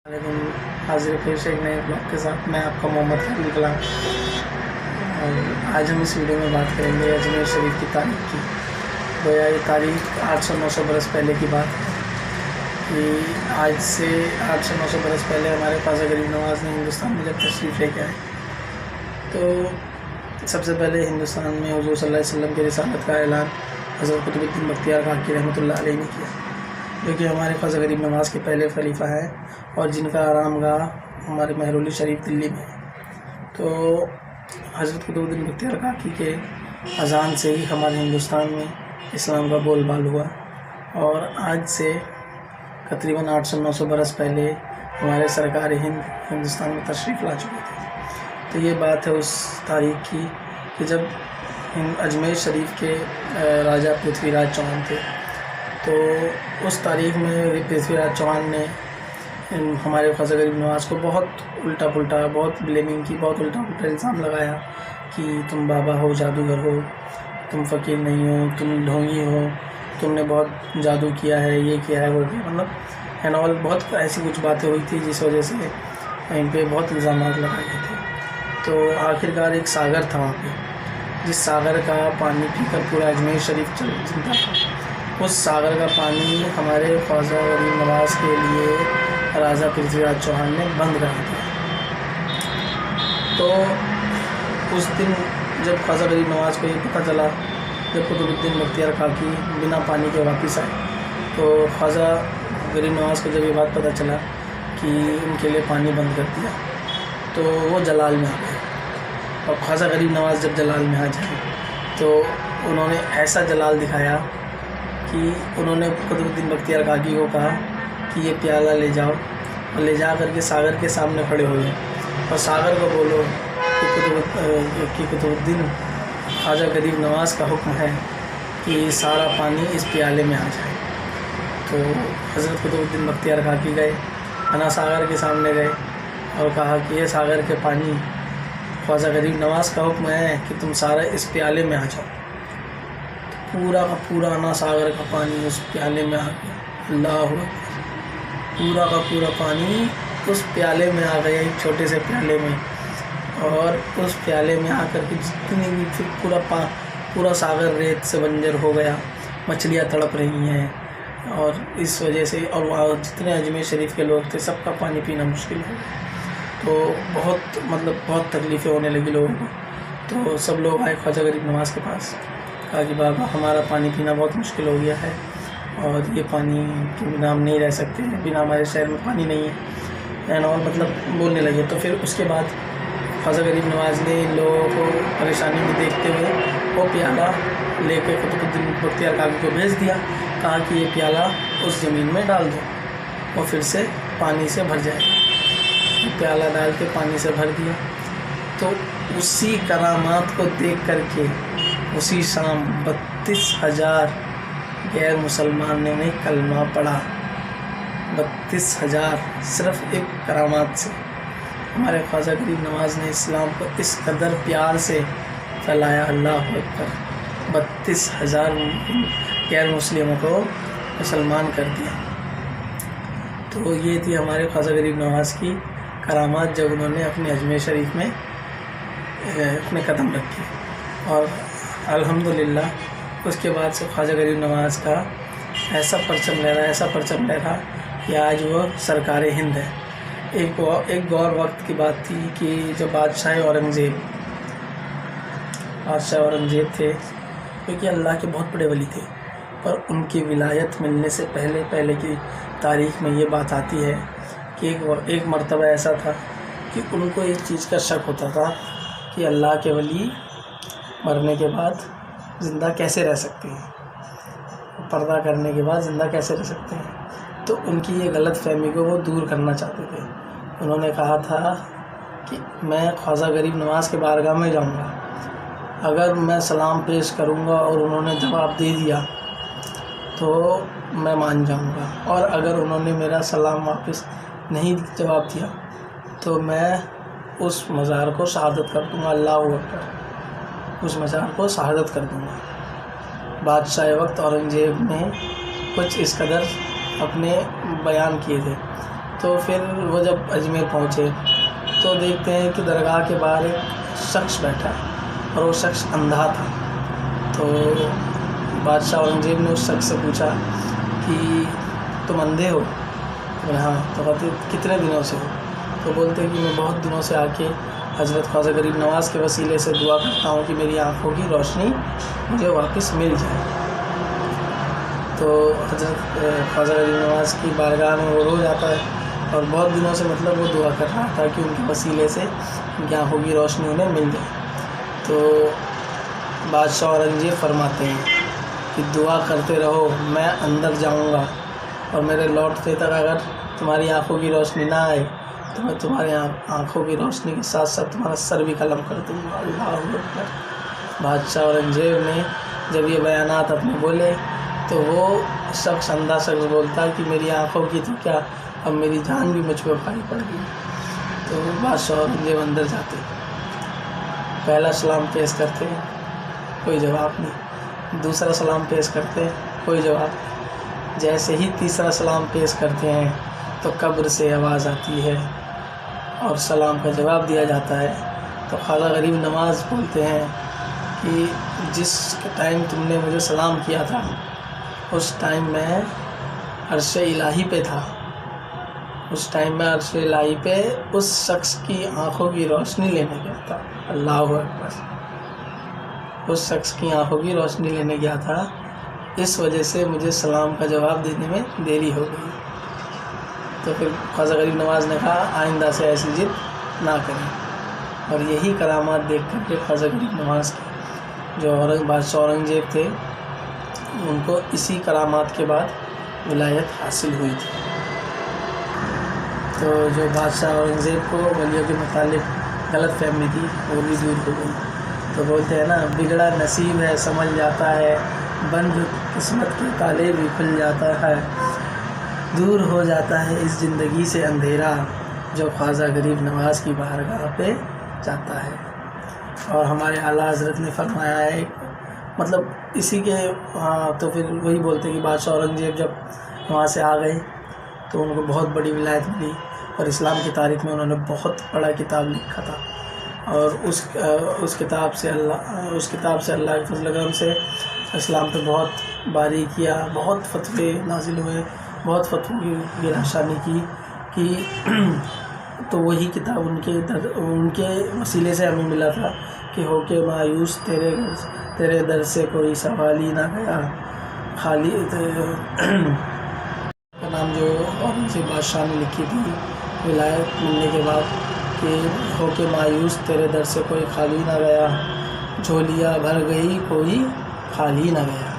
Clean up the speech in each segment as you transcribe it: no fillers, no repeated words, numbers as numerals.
लेकिन हाजिर पेश एक नए ब्लॉग के साथ मैं आपका मोहम्मद खलील कलाम। और आज हम इस वीडियो में बात करेंगे अजमेर शरीफ की तारीख की। गोया ये तारीख 800-900 बरस पहले की बात है कि आज से 800-900 बरस पहले हमारे ख्वाजा गरीब नवाज़ ने हिंदुस्तान में जब तशरीफ़ लेके आए तो सबसे पहले हिंदुस्तान में हुज़ूर सल्लल्लाहु अलैहि वसल्लम की रिसालत का ऐलान हज़रत कुतुबुद्दीन बख्तियार काकी रहमतुल्लाह अलैह ने किया, जो कि हमारे ख्वाजा गरीब नवाज़ के पहले खलीफा हैं और जिनका आरामगाह हमारे महरौली शरीफ दिल्ली में है। तो हज़रत कुतुबुद्दीन बख्तियार काकी के अज़ान से ही हमारे हिंदुस्तान में इस्लाम का बोलबाल हुआ और आज से तकरीबन 800-900 बरस पहले हमारे सरकार हिंद हिंदुस्तान में तशरीफ़ ला चुके थे। तो ये बात है उस तारीख़ की कि जब अजमेर शरीफ के राजा पृथ्वीराज चौहान थे। तो उस तारीख़ में पृथ्वीराज चौहान ने हमारे ख्वाजा गरीब नवाज़ को बहुत उल्टा पुल्टा, बहुत ब्लेमिंग की, बहुत उल्टा पुल्टा इल्ज़ाम लगाया कि तुम बाबा हो, जादूगर हो, तुम फ़कीर नहीं हो, तुम ढोंगी हो, तुमने बहुत जादू किया है, ये किया है, वो किया, मतलब एंड ऑल बहुत ऐसी कुछ बातें हुई थी जिस वजह से इन पे बहुत इल्ज़ाम लगाए गए थे। तो आखिरकार एक सागर था वहाँ पे, जिस सागर का पानी पीकर पूरा अजमेर शरीफ जिंदा था। उस सागर का पानी हमारे ख्वाजा गरीब नवाज़ के लिए राजा पृथ्वीराज चौहान ने बंद करा दिया। तो उस दिन जब ख्वाजा गरीब नवाज़ को ये पता चला, जब कुतुबुद्दीन बख्तियार काकी बिना पानी के वापस आए, तो ख्वाजा गरीब नवाज़ को जब ये बात पता चला कि उनके लिए पानी बंद कर दिया, तो वो जलाल में आ गए। और ख्वाजा गरीब नवाज़ जब जलाल में आ जाए तो उन्होंने ऐसा जलाल दिखाया कि उन्होंने कुतुबुद्दीन बख्तियार काकी को कहा कि ये प्याला ले जाओ और ले जा करके सागर के सामने खड़े हो गए और सागर को बोलो कि कुतुबुद्दीन ख्वाजा गरीब नवाज़ का हुक्म है कि सारा पानी इस प्याले में आ जाए। तो हज़रत कुतुबुद्दीन बख्तियार काकी गए, अना सागर के सामने गए और कहा कि ये सागर के पानी, ख्वाजा गरीब नवाज़ का हुक्म है कि तुम सारा इस प्याले में आ जाओ। तो पूरा का पूरा अना सागर का पानी उस प्याले में आ गया। अल्लाह अकबर, पूरा का पूरा पानी उस प्याले में आ गया, एक छोटे से प्याले में। और उस प्याले में आकर के जितनी भी फिर पूरा सागर रेत से बंजर हो गया, मछलियाँ तड़प रही हैं और इस वजह से, और वहाँ जितने अजमेर शरीफ के लोग थे सबका पानी पीना मुश्किल हो गया। तो बहुत तकलीफ़ें होने लगी लोगों को। तो सब लोग आए ख्वाजा गरीब नवाज़ के पास, कहा कि बाबा हमारा पानी पीना बहुत मुश्किल हो गया है और ये पानी के बिना हम नहीं रह सकते, बिना हमारे शहर में पानी नहीं है एंड और बोलने लगे। तो फिर उसके बाद ख्वाजा गरीब नवाज़ ने इन लोगों को परेशानी में देखते हुए वो प्याला लेकर कुतुबुद्दीन बख्तियार काकी को भेज दिया, कहा कि ये प्याला उस ज़मीन में डाल दो और फिर से पानी से भर जाएगा। प्याला डाल के पानी से भर दिया। तो उसी करामात को देख करके उसी शाम 32,000 गैर मुसलमानों ने कलमा पढ़ा। 32,000 सिर्फ़ एक करामात से। हमारे ख्वाजा गरीब नवाज़ ने इस्लाम को इस कदर प्यार से फैलाया, अल्लाह अकबर, 32,000 गैर मुस्लिमों को मुसलमान कर दिया। तो ये थी हमारे ख्वाजा गरीब नवाज़ की करामात जब उन्होंने अपने अजमेर शरीफ में अपने कदम रखे। और अल्हम्दुलिल्लाह उसके बाद से ख्वाजा गरीब नवाज़ का ऐसा परचम लहरा कि आज वो सरकार हिंद है। एक गौर वक्त की बात थी कि जब बादशाह औरंगज़ेब थे, क्योंकि अल्लाह के बहुत बड़े वली थे, पर उनकी विलायत मिलने से पहले की तारीख़ में ये बात आती है कि एक मर्तबा ऐसा था कि उनको एक चीज़ का शक होता था कि अल्लाह के वली मरने के बाद ज़िंदा कैसे रह सकते हैं, पर्दा करने के बाद ज़िंदा कैसे रह सकते हैं। तो उनकी ये गलत फहमी को वो दूर करना चाहते थे। उन्होंने कहा था कि मैं ख्वाजा गरीब नवाज़ के बारगाह में जाऊंगा, अगर मैं सलाम पेश करूंगा और उन्होंने जवाब दे दिया तो मैं मान जाऊंगा, और अगर उन्होंने मेरा सलाम वापस नहीं जवाब दिया तो मैं उस मज़ार को शहादत कर दूंगा। अल्लाह अकबर, उस मज़ार को शहादत कर दूंगा। बादशाह वक्त औरंगज़ेब ने कुछ इस कदर अपने बयान किए थे تو پھر وہ جب اجمیر پہنچے تو دیکھتے ہیں کہ درگاہ کے باہر ایک شخص بیٹھا اور وہ شخص اندھا تھا۔ تو بادشاہ اورنگزیب نے اس شخص سے پوچھا کہ تم اندھے ہو؟ بولے ہاں۔ تو کہتے کتنے دنوں سے ہو؟ تو بولتے کہ میں بہت دنوں سے آ کے حضرت خواجہ غریب نواز کے وسیلے سے دعا کرتا ہوں کہ میری آنکھوں کی روشنی مجھے واپس مل جائے۔ تو حضرت خواجہ غریب نواز کی بارگاہ میں وہ روز آتا ہے اور بہت دنوں سے مطلب وہ دعا کر رہا تھا کہ ان کے وسیلے سے ان کی آنکھوں کی روشنی انہیں مل جائے۔ تو بادشاہ اورنگزیب فرماتے ہیں کہ دعا کرتے رہو، میں اندر جاؤں گا اور میرے لوٹتے تک اگر تمہاری آنکھوں کی روشنی نہ آئے تو میں تمہاری آنکھوں کی روشنی کے ساتھ ساتھ تمہارا سر بھی قلم کر دوں گا۔ اللہ اکبر۔ بادشاہ اورنگزیب نے جب یہ بیانات اپنے بولے تو وہ شخص اندھا شخص بولتا کہ میری آنکھوں کی تو کیا، اب میری جان بھی مجھ پہ بھاری پڑ گئی۔ تو بادشاہ اورنگزیب اندر جاتے، پہلا سلام پیش کرتے، کوئی جواب نہیں، دوسرا سلام پیش کرتے، کوئی جواب نہیں۔ جیسے ہی تیسرا سلام پیش کرتے ہیں تو قبر سے آواز آتی ہے اور سلام کا جواب دیا جاتا ہے۔ تو خواجہ غریب نواز بولتے ہیں کہ جس ٹائم تم نے مجھے سلام کیا تھا اس ٹائم میں عرش الہی پہ تھا، اس ٹائم میں عرش الہی پہ اس شخص کی آنکھوں کی روشنی لینے گیا تھا۔ اللہ اکبر۔ اس شخص کی آنکھوں کی روشنی لینے گیا تھا، اس وجہ سے مجھے سلام کا جواب دینے میں دیری ہو گئی۔ تو پھر خواجہ غریب نواز نے کہا آئندہ سے ایسی ضد نہ کریں، اور یہی کرامات دیکھ کر کے خواجہ غریب نواز کے جو بادشاہ اورنگزیب تھے ان کو اسی کرامات کے بعد ولایت حاصل ہوئی تھی۔ تو جو بادشاہ اورنگزیب کو ولیوں کے متعلق غلط فہمی تھی وہ بھی دور ہو گئی۔ تو بولتے ہیں نا بگڑا نصیب ہے سمجھ جاتا ہے، بند قسمت کے تالے بھی کھل جاتا ہے، دور ہو جاتا ہے اس زندگی سے اندھیرا جو خواجہ غریب نواز کی بارگاہ پہ جاتا ہے۔ اور ہمارے اعلیٰ حضرت نے فرمایا ہے مطلب اسی کے تو پھر وہی بولتے کہ بادشاہ اورنگزیب جب وہاں سے آ گئے تو ان کو بہت بڑی ولایت ملی، اور اسلام کی تاریخ میں انہوں نے بہت بڑا کتاب لکھا تھا، اور اس کتاب سے اللہ کے فضل و کرم سے اسلام پہ بہت باریکیاں، بہت فتوے نازل ہوئے، بہت فتووں کی گرانشانی کی تو وہی کتاب ان کے وسیلے سے ہمیں ملا تھا کہ ہو کے مایوس تیرے در سے کوئی سوال ہی نہ گیا، خالی کا نام جو اورنگزیب بادشاہ نے لکھی تھی ولایت ملنے کے بعد کہ ہو کے مایوس تیرے در سے کوئی خالی نہ گیا، جھولیاں بھر گئی کوئی خالی نہ گیا۔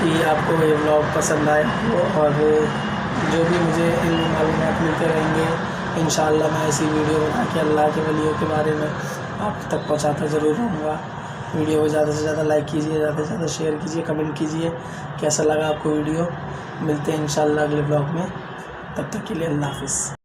کہ آپ کو یہ ولاگ پسند آئے ہو، اور جو بھی مجھے علم معلومات ملتے رہیں گے انشاءاللہ میں ایسی ویڈیو بنا کے اللہ کے ولیوں کے بارے میں آپ تک پہنچاتا ضرور رہوں گا۔ ویڈیو کو زیادہ سے زیادہ لائک کیجیے، زیادہ سے زیادہ شیئر کیجیے، کمنٹ کیجیے کیسا لگا آپ کو ویڈیو۔ ملتے ہیں انشاءاللہ اگلے ولاگ میں، تب تک کے لیے اللہ حافظ۔